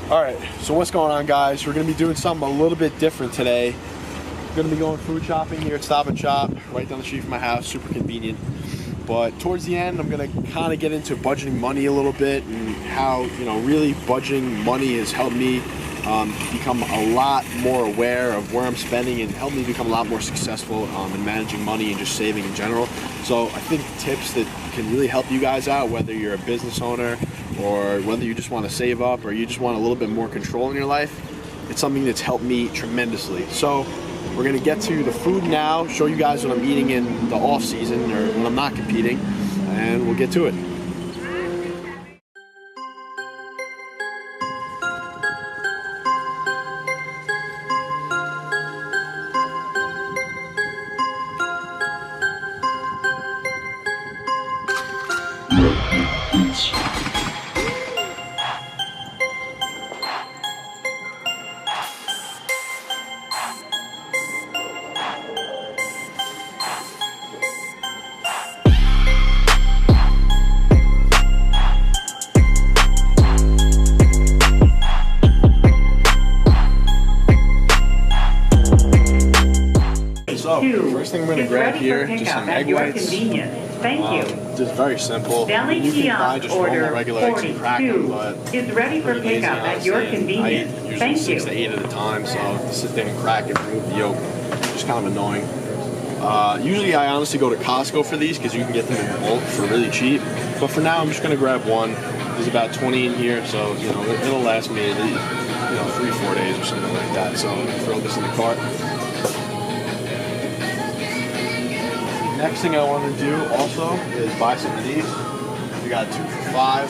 Alright, so what's going on, guys? We're going to be doing something a little bit different today. We're going to be going food shopping here at Stop and Shop, right down the street from my house, super convenient. But towards the end, I'm going to kind of get into budgeting money a little bit and how, really budgeting money has helped me become a lot more aware of where I'm spending and helped me become a lot more successful in managing money and just saving in general. So I think tips that can really help you guys out, whether you're a business owner or whether you just want to save up or you just want a little bit more control in your life, it's something that's helped me tremendously. So we're going to get to the food now, show you guys what I'm eating in the off season or when I'm not competing, and we'll get to it. So, first thing I'm going to grab here, just some egg whites. Thank you. Just very simple. Deli You can buy kiosk just normal regular eggs and crack them, 42 but is ready for pretty lazy, pickup at your honestly. convenience. I eat usually Thank 6 you. to 8 at a time, so to sit there and crack and remove the yolk, just kind of annoying. Usually I honestly go to Costco for these because you can get them in bulk for really cheap. But for now I'm just going to grab one. There's about 20 in here, so it'll last me 3-4 days or something like that. So I'm going to throw this in the cart. Next thing I want to do also is buy some of these. We got 2 for $5.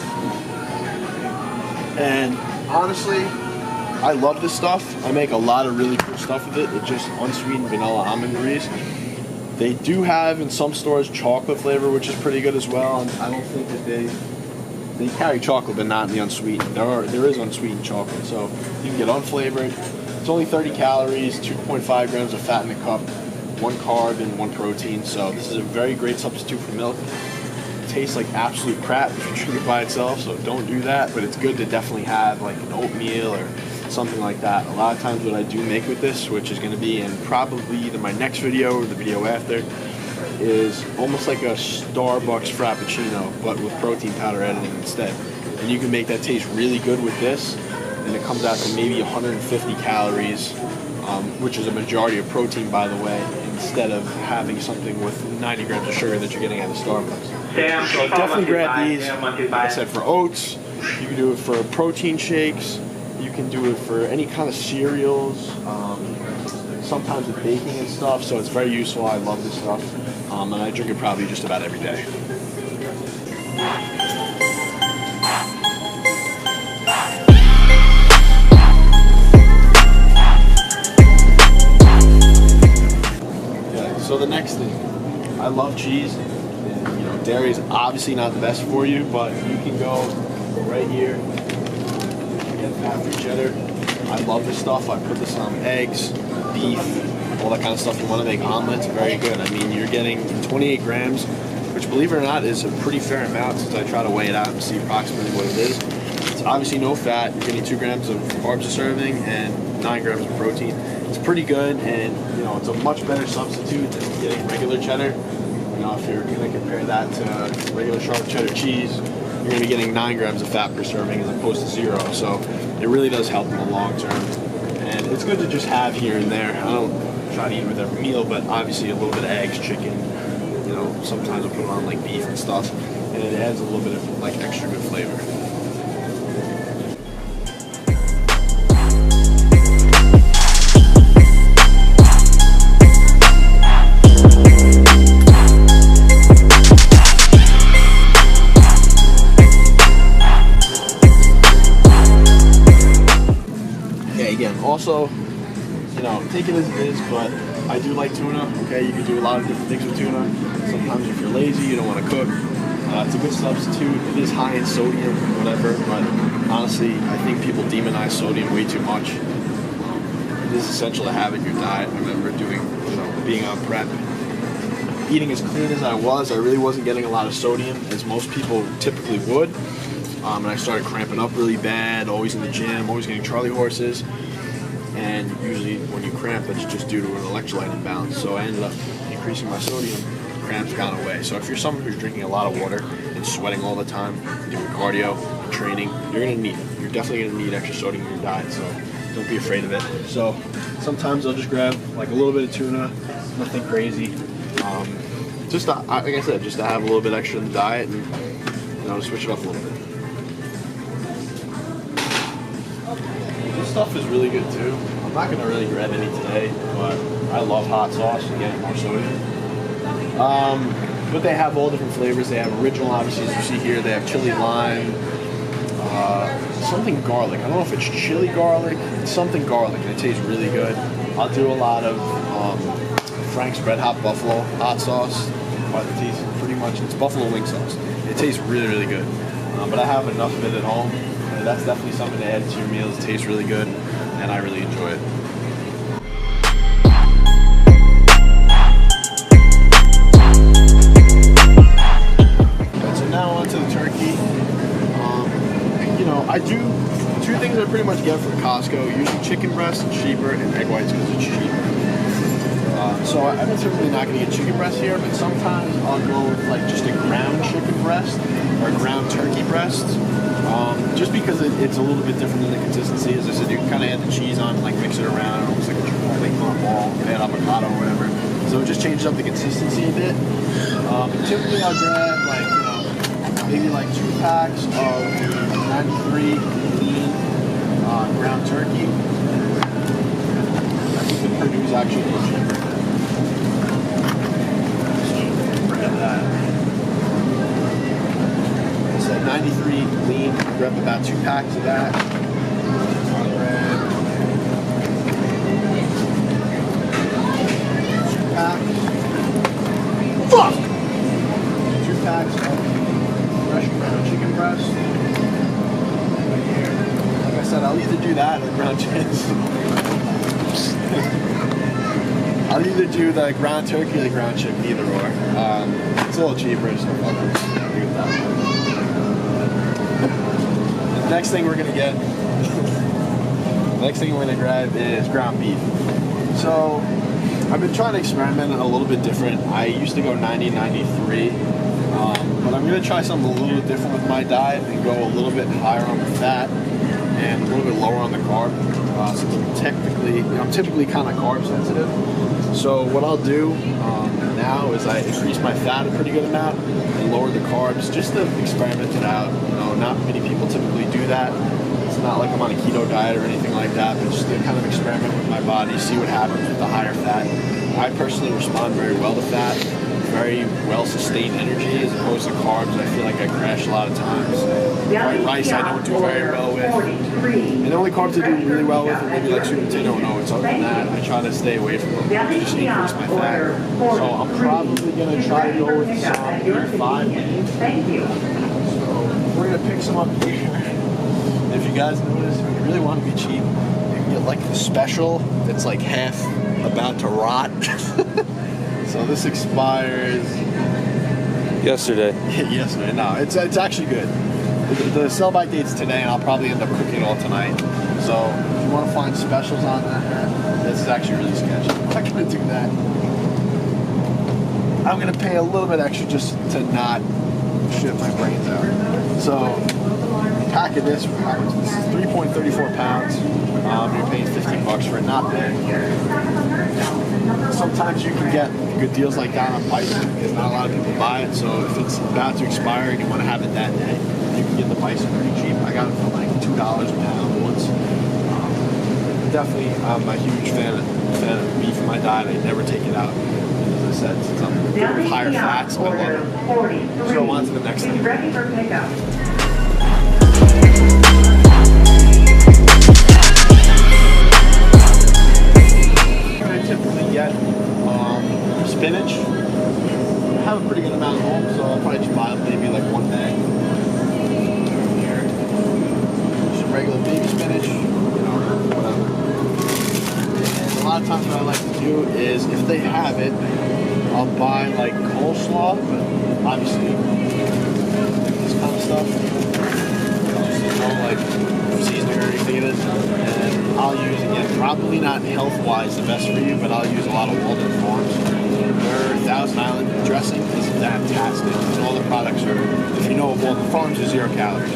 And honestly, I love this stuff. I make a lot of really cool stuff with it. It's just unsweetened vanilla almond berries. They do have in some stores chocolate flavor, which is pretty good as well. And I don't think that they carry chocolate, but not in the unsweetened. There is unsweetened chocolate, so you can get unflavored. It's only 30 calories, 2.5 grams of fat in a cup, 1 carb and 1 protein. So this is a very great substitute for milk. It tastes like absolute crap if you drink it by itself, so don't do that. But it's good to definitely have like an oatmeal or something like that. A lot of times what I do make with this, which is going to be in probably either my next video or the video after, is almost like a Starbucks Frappuccino, but with protein powder added in instead. And you can make that taste really good with this, and it comes out to maybe 150 calories, which is a majority of protein, by the way, instead of having something with 90 grams of sugar that you're getting out of Starbucks. So definitely grab these. Like I said, for oats, you can do it for protein shakes, you can do it for any kind of cereals, sometimes with baking and stuff, so it's very useful. I love this stuff, and I drink it probably just about every day. Okay, so the next thing, I love cheese. And, dairy is obviously not the best for you, but you can go right here, get fat-free cheddar. I love this stuff. I put this on eggs, beef, all that kind of stuff. You want to make omelets, very good. I mean, you're getting 28 grams, which, believe it or not, is a pretty fair amount since I try to weigh it out and see approximately what it is. It's obviously no fat. You're getting 2 grams of carbs a serving and 9 grams of protein. It's pretty good, and it's a much better substitute than getting regular cheddar. If you're going to compare that to regular sharp cheddar cheese, you're going to be getting 9 grams of fat per serving as opposed to 0. So it really does help in the long term. And it's good to just have here and there. I don't try to eat with every meal, but obviously a little bit of eggs, chicken, sometimes I'll put it on like beef and stuff. And it adds a little bit of like extra good flavor. Also, take it as it is, but I do like tuna. Okay, you can do a lot of different things with tuna. Sometimes if you're lazy, you don't want to cook, it's a good substitute. It is high in sodium, whatever, but honestly, I think people demonize sodium way too much. It is essential to have in your diet. I remember being on prep, eating as clean as I was, I really wasn't getting a lot of sodium, as most people typically would. and I started cramping up really bad, always in the gym, always getting Charlie horses. And usually when you cramp, that's just due to an electrolyte imbalance. So I ended up increasing my sodium, cramps gone away. So if you're someone who's drinking a lot of water and sweating all the time, doing cardio, and training, you're gonna need it. You're definitely gonna need extra sodium in your diet, so don't be afraid of it. So sometimes I'll just grab like a little bit of tuna, nothing crazy. Just to, like I said, just to have a little bit extra in the diet and switch it up a little bit. This stuff is really good too. I'm not gonna really grab any today, but I love hot sauce. Again, more sodium. But they have all different flavors. They have original, obviously, as you see here. They have chili lime, something garlic. I don't know if it's chili garlic. It's something garlic, and it tastes really good. I'll do a lot of Frank's Red Hot Buffalo hot sauce. But it tastes pretty much, it's buffalo wing sauce. It tastes really, really good. But I have enough of it at home. And that's definitely something to add to your meals. It tastes really good, and I really enjoy it. I do two things I pretty much get from Costco. Usually chicken breast and cheaper, and egg whites because it's cheaper. So I'm typically not going to get chicken breast here, but sometimes I'll go with like just a ground chicken breast or ground turkey breast. Just because it's a little bit different than the consistency. As I said, you can kind of add the cheese on, like mix it around, almost like a Chipotle ball, add avocado or whatever. So it just changes up the consistency a bit. Typically I'll grab like, maybe like 2 packs of 93 lean ground turkey. I think the Purdue's actually a little cheaper. So grab that. It's like 93 lean. Grab about 2 packs of that. I'll grab 2 packs. Fuck! 2 packs of fresh ground chicken breast. Right here. Like I said, I'll either do that or ground chicken. I'll either do the ground turkey or the ground chicken, either or. It's a little cheaper, so I'll do that. The next thing we're gonna get, the next thing we're gonna grab is ground beef. So I've been trying to experiment a little bit different. I used to go 90-93. But I'm going to try something a little bit different with my diet and go a little bit higher on the fat and a little bit lower on the carb. So I'm typically kind of carb sensitive. So what I'll do now is I increase my fat a pretty good amount and lower the carbs just to experiment it out. Not many people typically do that. It's not like I'm on a keto diet or anything like that, but just to kind of experiment with my body, see what happens with the higher fat. I personally respond very well to fat. Very well-sustained energy as opposed to carbs. I feel like I crash a lot of times. White rice I don't do very well with. And the only carbs I do really well with are maybe like sweet potato and oats. Other than that, I try to stay away from them. Just increase my fat. So I'm probably going to try to go with some 5 lean. So we're going to pick some up here. If you guys notice, if you really want to be cheap, you can get like the special that's like half about to rot. So this expires yesterday. Yesterday. No, it's actually good. The sell-by date's today, and I'll probably end up cooking it all tonight. So if you want to find specials on that, this is actually really sketchy. I'm not going to do that. I'm going to pay a little bit extra just to not shit my brains out. So a pack of this is 3.34 pounds. You're paying $15 for it, not bad. Sometimes you can get good deals like that on bison because not a lot of people buy it. So if it's about to expire and you want to have it that day, you can get the bison pretty cheap. I got it for like $2 a pound once. Definitely, I'm a huge fan of beef in my diet. I never take it out. As I said, since I'm good with higher fats, I love it. So on to the next thing. Ready for pickup. Typically get spinach. I have a pretty good amount at home, so I'll probably just buy maybe like 1 bag. Here, some regular baby spinach, whatever. And a lot of times what I like to do is, if they have it, I'll buy like coleslaw, but obviously this kind of stuff. like seasoning or anything in it. And I'll use, again, probably not health-wise the best for you, but I'll use a lot of Walden Farms. Their Thousand Island dressing is fantastic. And all the products are, if you know of Walden Farms, are 0 calories.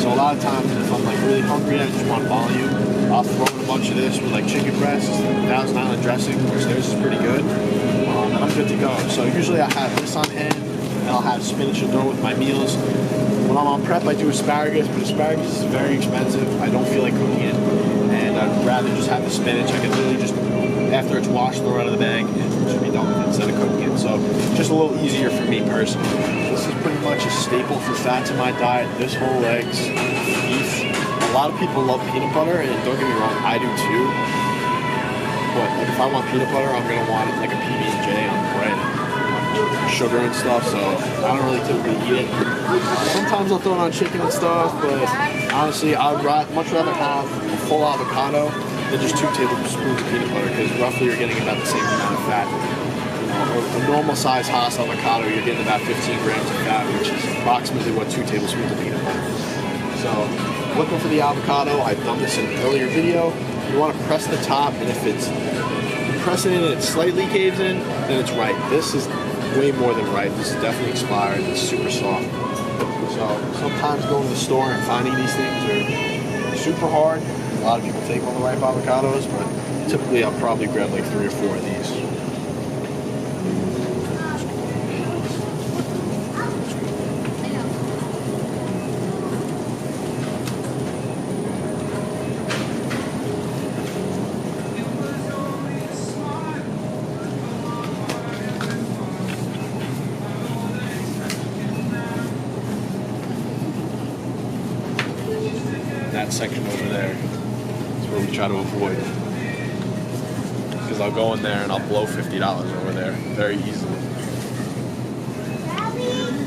So a lot of times if I'm like really hungry and I just want volume, I'll throw in a bunch of this with like chicken breasts, Thousand Island dressing, which theirs is pretty good. And I'm good to go. So usually I have this on hand, and I'll have spinach and dough with my meals. When I'm on prep, I do asparagus, but asparagus is very expensive. I don't feel like cooking it, and I'd rather just have the spinach. I can literally just, after it's washed, throw it out of the bag and just be done with it instead of cooking it. So just a little easier for me personally. This is pretty much a staple for fats in my diet. This whole eggs, beef. A lot of people love peanut butter, and don't get me wrong, I do too. But like, if I want peanut butter, I'm gonna want it like a PB&J on bread, sugar and stuff. So I don't really typically eat it. Sometimes I'll throw it on chicken and stuff, but honestly, I'd much rather have a full avocado than just 2 tablespoons of peanut butter, because roughly you're getting about the same amount of fat. A normal size Haas avocado, you're getting about 15 grams of fat, which is approximately what 2 tablespoons of peanut butter. So looking for the avocado. I've done this in an earlier video. You want to press the top, and if it's pressing it and it slightly caves in, then it's right. This is way more than right. This is definitely expired. It's super soft. So sometimes going to the store and finding these things are super hard. A lot of people take all the ripe avocados, but typically I'll probably grab like 3 or 4 of these. That section over there is where we try to avoid, because I'll go in there and I'll blow $50 over there very easily.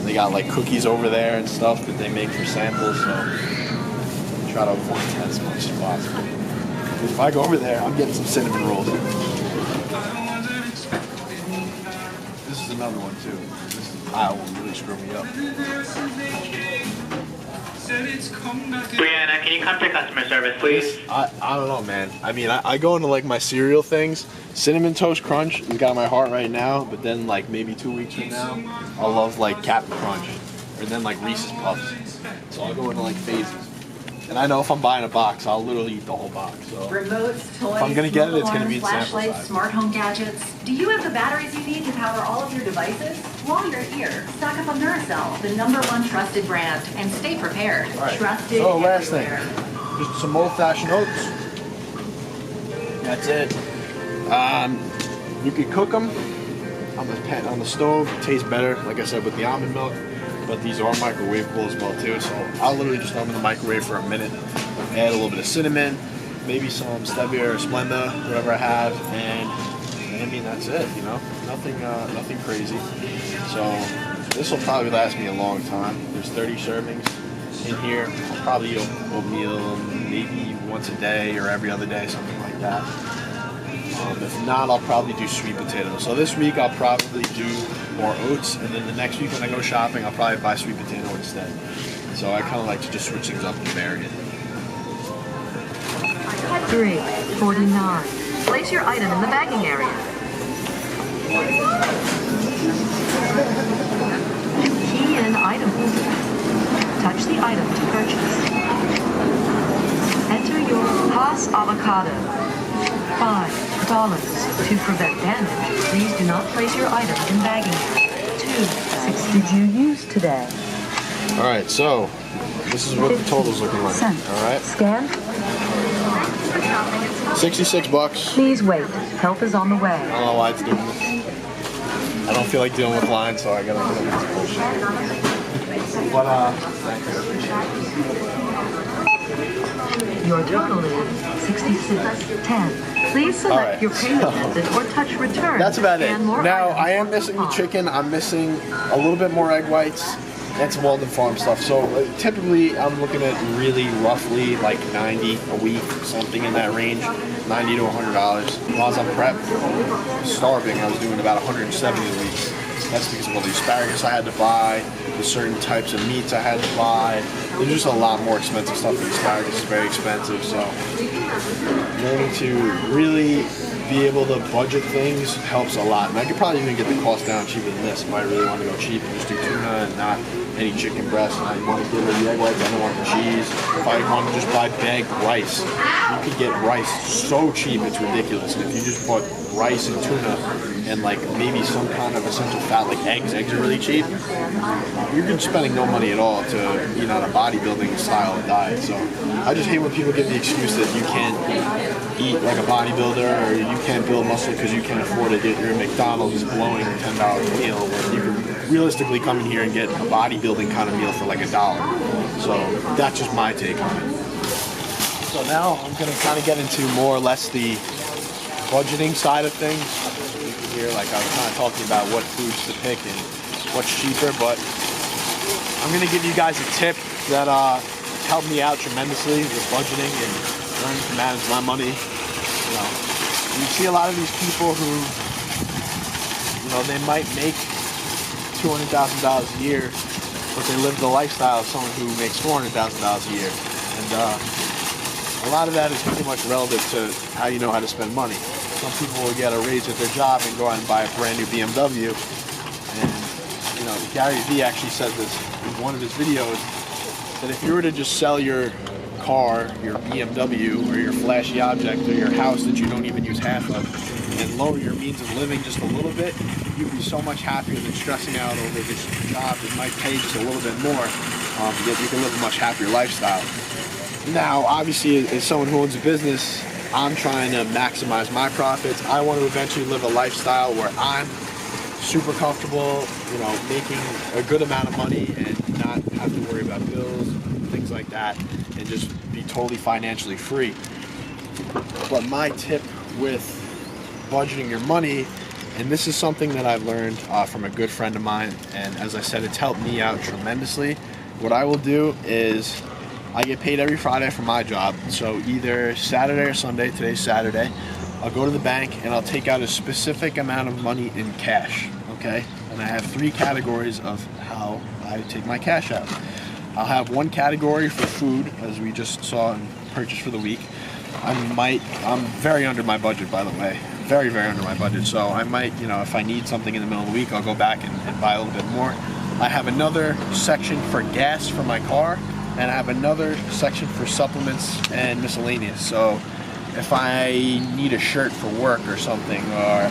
They got like cookies over there and stuff that they make for samples, so try to avoid that as much as possible. If I go over there, I'm getting some cinnamon rolls. This is another one too. This aisle will really screw me up. Brianna, can you come to customer service, please? I don't know, man. I mean, I go into like my cereal things. Cinnamon Toast Crunch has got my heart right now, but then like maybe 2 weeks from now, I'll love like Captain Crunch, or then like Reese's Puffs. So I'll go into like phases. And I know if I'm buying a box, I'll literally eat the whole box. So Remotes, toys, if I'm gonna get it, it's gonna be in sample flashlights, size. smart home gadgets. Do you have the batteries you need to power all of your devices? While you're here, stock up on Duracell, the #1 trusted brand, and stay prepared. All right. Trusted So last thing, everywhere. just some old-fashioned oats. That's it. You could cook them on the stove. It tastes better, like I said, with the almond milk. But these are microwavable as well too. So I'll literally just throw them in the microwave for a minute. Add a little bit of cinnamon, maybe some stevia or Splenda, whatever I have, and I mean that's it. You know, nothing crazy. So this will probably last me a long time. There's 30 servings in here. I'll probably eat oatmeal maybe once a day or every other day, something like that. If not, I'll probably do sweet potatoes. So this week I'll probably do more oats, and then the next week when I go shopping, I'll probably buy sweet potato instead. So I kind of like to just switch things up and vary it. $3.49. Place your item in the bagging area. Key in item holder. Touch the item to purchase. Enter your Haas avocado. $5. To prevent damage, please do not place your item in bagging area. 2 did you use today? All right, so this is what the total's looking like. All right, Scan. $66. Please wait. Help is on the way. I don't know why it's doing this. I don't feel like dealing with lines, so I gotta deal with this bullshit. But thank you. Your total is $66.10. Please select right, your payment method or touch return. That's about it. And more Now, items I am on missing the coupon. chicken. I'm missing a little bit more egg whites and some Walden Farm stuff. So typically, I'm looking at really roughly like 90 a week, something in that range, $90 to $100. While I was on prep, starving, I was doing about 170 a week. That's because of all the asparagus I had to buy, the certain types of meats I had to buy, there's just a lot more expensive stuff. These tires is very expensive, so learning to really be able to budget things helps a lot. And I could probably even get the cost down cheaper than this if I really want to go cheap and just do tuna and not any chicken breast. And I want to get rid of the egg whites, I don't want the cheese. If I want to just buy bagged rice, you could get rice so cheap it's ridiculous. And if you just bought rice and tuna and like maybe some kind of essential fat like eggs are really cheap, you're just spending no money at all to eat on a bodybuilding style of diet. So I just hate when people give the excuse that you can't eat like a bodybuilder or you can't build muscle because you can't afford to get your McDonald's blowing $10 meal when you can realistically come in here and get a bodybuilding kind of meal for like $1. So that's just my take on it. So now I'm going to kind of get into more or less the budgeting side of things. You can hear like I was kind of talking about what foods to pick and what's cheaper, but I'm going to give you guys a tip that helped me out tremendously with budgeting and learning to manage my money. You know, you see a lot of these people who, you know, they might make $200,000 a year, but they live the lifestyle of someone who makes $400,000 a year. And a lot of that is pretty much relevant to how you know how to spend money. Some people will get a raise at their job and go out and buy a brand new BMW. And, you know, Gary Vee actually said this in one of his videos, that if you were to just sell your car, your BMW, or your flashy object, or your house that you don't even use half of, and lower your means of living just a little bit, you'd be so much happier than stressing out over this job that might pay just a little bit more, yet you can live a much happier lifestyle. Now, obviously, as someone who owns a business, I'm trying to maximize my profits. I want to eventually live a lifestyle where I'm super comfortable, you know, making a good amount of money and not have to worry about bills, things like that, and just be totally financially free. But my tip with budgeting your money, and this is something that I've learned from a good friend of mine, and as I said, it's helped me out tremendously. What I will do is I get paid every Friday for my job, so either Saturday or Sunday. Today's Saturday. I'll go to the bank and I'll take out a specific amount of money in cash, okay? And I have 3 categories of how I take my cash out. I'll have one category for food, as we just saw and purchased for the week. I'm very under my budget, by the way. Very, very under my budget. So I might, you know, if I need something in the middle of the week, I'll go back and buy a little bit more. I have another section for gas for my car, and I have another section for supplements and miscellaneous. So if I need a shirt for work or something, or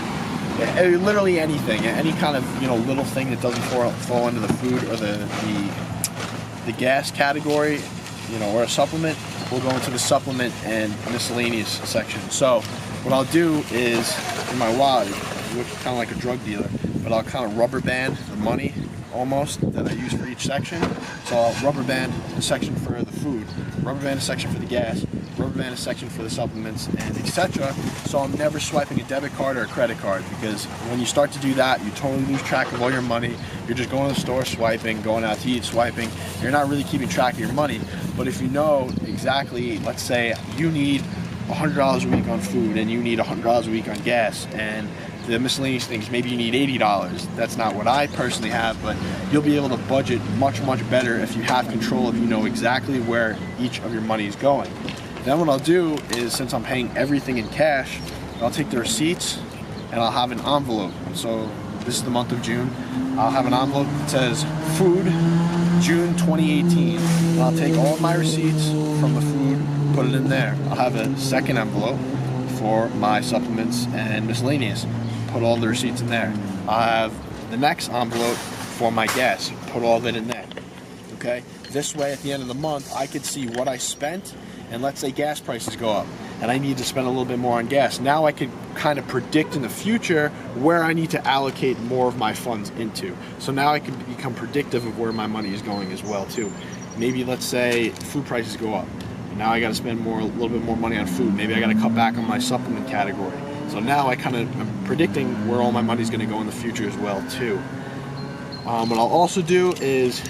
literally anything, any kind of, you know, little thing that doesn't fall under the food or the gas category, you know, or a supplement, will go into the supplement and miscellaneous section. So what I'll do is, in my wallet, I look kind of like a drug dealer, but I'll kind of rubber band the money almost that I use for each section. So I'll rubber band a section for the food, rubber band a section for the gas, rubber band a section for the supplements, and etc. So I'm never swiping a debit card or a credit card, because when you start to do that, you totally lose track of all your money. You're just going to the store swiping, going out to eat swiping. You're not really keeping track of your money. But if you know exactly, let's say you need $100 a week on food and you need $100 a week on gas, and the miscellaneous things, maybe you need $80. That's not what I personally have, but you'll be able to budget much, much better if you have control, if you know exactly where each of your money is going. Then what I'll do is, since I'm paying everything in cash, I'll take the receipts and I'll have an envelope. So this is the month of June. I'll have an envelope that says food, June 2018. And I'll take all of my receipts from the food, put it in there. I'll have a second envelope for my supplements and miscellaneous. Put all the receipts in there. I have the next envelope for my gas. Put all of it in there. Okay? This way, at the end of the month, I could see what I spent, and let's say gas prices go up, and I need to spend a little bit more on gas. Now I could kind of predict in the future where I need to allocate more of my funds into. So now I can become predictive of where my money is going as well, too. Maybe, let's say, food prices go up. Now I got to spend a little bit more money on food. Maybe I got to cut back on my supplement category. So now I kind of am predicting where all my money is going to go in the future as well too. What I'll also do is,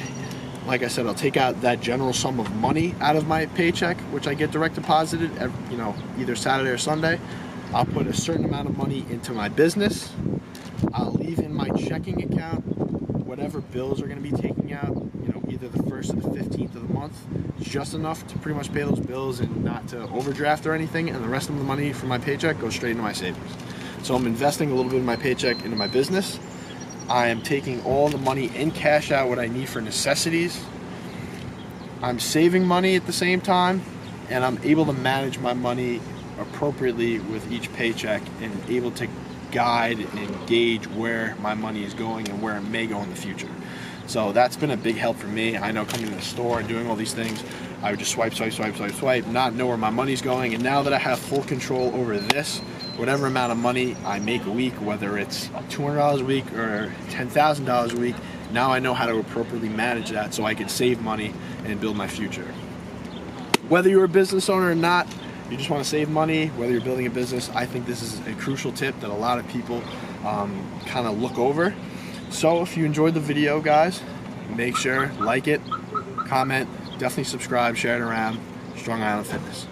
like I said, I'll take out that general sum of money out of my paycheck, which I get direct deposited, you know, either Saturday or Sunday. I'll put a certain amount of money into my business. I'll leave in my checking account whatever bills are going to be taken out, you know, either the 1st or the 15th of the month. It's just enough to pretty much pay those bills and not to overdraft or anything, and the rest of the money from my paycheck goes straight into my savings. So I'm investing a little bit of my paycheck into my business. I am taking all the money in cash out, what I need for necessities. I'm saving money at the same time, and I'm able to manage my money appropriately with each paycheck and able to guide and gauge where my money is going and where it may go in the future. So that's been a big help for me. I know coming to the store and doing all these things, I would just swipe, not know where my money's going. And now that I have full control over this, whatever amount of money I make a week, whether it's $200 a week or $10,000 a week, now I know how to appropriately manage that so I can save money and build my future. Whether you're a business owner or not, you just want to save money, whether you're building a business, I think this is a crucial tip that a lot of people kind of look over. So if you enjoyed the video, guys, make sure like it, comment, definitely subscribe, share it around. Strong Island Fitness.